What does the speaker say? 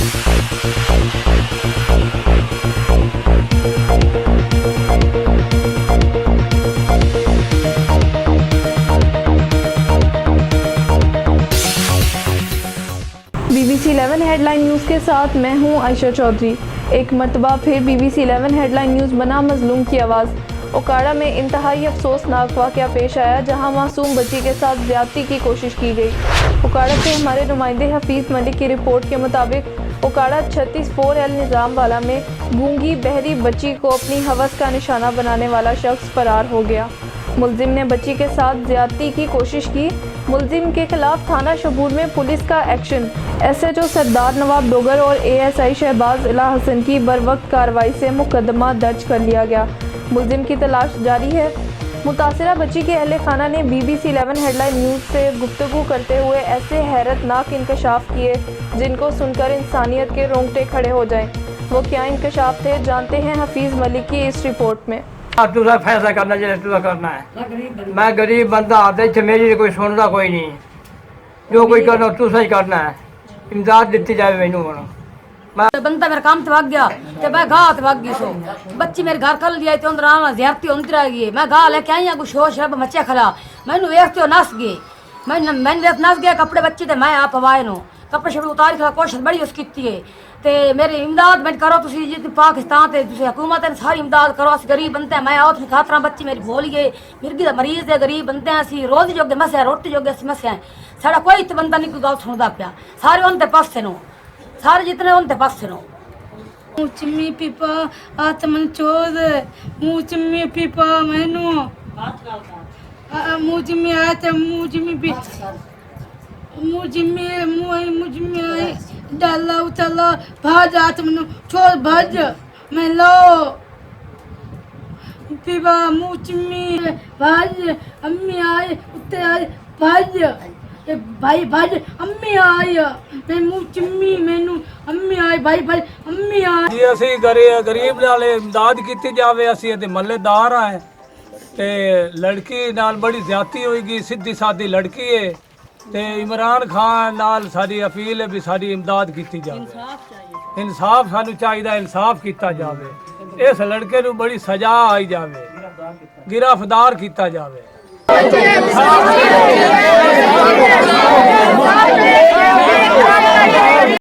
BBC 11 headline news के साथ मैं हूं आयशा चौधरी। एक मरतबा फिर BBC 11 हेडलाइन न्यूज़ बना मजलूम की आवाज़। ओकाड़ा में इंतहाई अफसोसनाक वाक़या पेश आया जहां मासूम बच्ची के साथ ज़्यादती की कोशिश की गई। ओकाड़ा से हमारे नुमाइंदे हफीज़ मलिक की रिपोर्ट के मुताबिक ओकाड़ा 36 निज़ाम वाला में गूंगी बहरी बच्ची को अपनी हवस का निशाना बनाने वाला शख्स फरार हो गया। मुलजिम ने बच्ची के साथ ज़्यादती की कोशिश की। मुलजिम के खिलाफ थाना शबूर में पुलिस का एक्शन। SHO सरदार नवाब डोगर और ASI शहबाज इला हसन की बरोक़त कार्रवाई से मुकदमा दर्ज कर लिया गया। मुलजिम की तलाश जारी है। मुतासिरा बच्ची के अहले खाना ने BBC 11 हेडलाइन न्यूज़ से गुफ्तगू करते हुए ऐसे हैरतनाक इंकशाफ किए जिनको सुनकर इंसानियत के रोंगटे खड़े हो जाएं। वो क्या इंकशाफ थे, जानते हैं हफीज़ मलिक की इस रिपोर्ट में। तुझा फैसला करना जो तुझा करना है। मैं गरीब बंदा आते मेरी कोई सुनता कोई नहीं, जो कोई करना तुझा ही करना है। इमदाद दी जाए मैनू बंदा मेरा काम भाग गया तो मैं गाह भाग गई सो बच्ची मेरे घर कल लिया तो अंदर ज्यारती होती रह गई। मैं गाह लेके आई हूँ कुछ होश शराब मचे खला मैनू वेखते हो नस गए। मैंने नस गया कपड़े बच्ची तो मैं आप हवाए नो कपड़े शपड़े उतार खला कोशिश बड़ी उस की ते मेरी इमदाद मैं करो तुसी जितनी पाकिस्तान ते तुसी हुकूमत ने सारी इमदाद करो। अस गरीब बनते हैं। मैं आओ तुम खातरा बच्ची मेरी बोली गई मिर्गी का मरीज है गरीब बनते हैं। असी रोज जोगे मसे रोटी जोगे अस मसे हैं। साढ़ा कोई तो बंदा नहीं कोई गल सुनता पिया। सारे उनते पासे नो सारे जितने उनते पासे नो मुँह चिम्मी पीपा आत्मन चोद मुँह चिम्मी पीपा मैनू मुँह चिम्मी आते मुँह चिम्मी पी मुँह चिम्मी आई डाला उतला भाज आत्मन छोड़ भाज मैं लो पीपा मुँह चिम्मी भाज अम्मी आए उत्ते आए भाज भाई भाई अम्मी आई मैं मुँह चिम्मी मैनू अम्मी आई भाई भाई अम्मी आई जी असी गरीब नाल इमदाद की जाए। असी मल्लेदार हैं ते लड़की नाल बड़ी ज्यादती होएगी। सीधी सादी लड़की है ते इमरान खान नाल सारी अपील है भी सारी इमदाद की जाए। इंसाफ सानू चाहिए, इंसाफ किया जाए। इस लड़के नू बड़ी सजा आई जाए, गिरफ्तार किया जाए।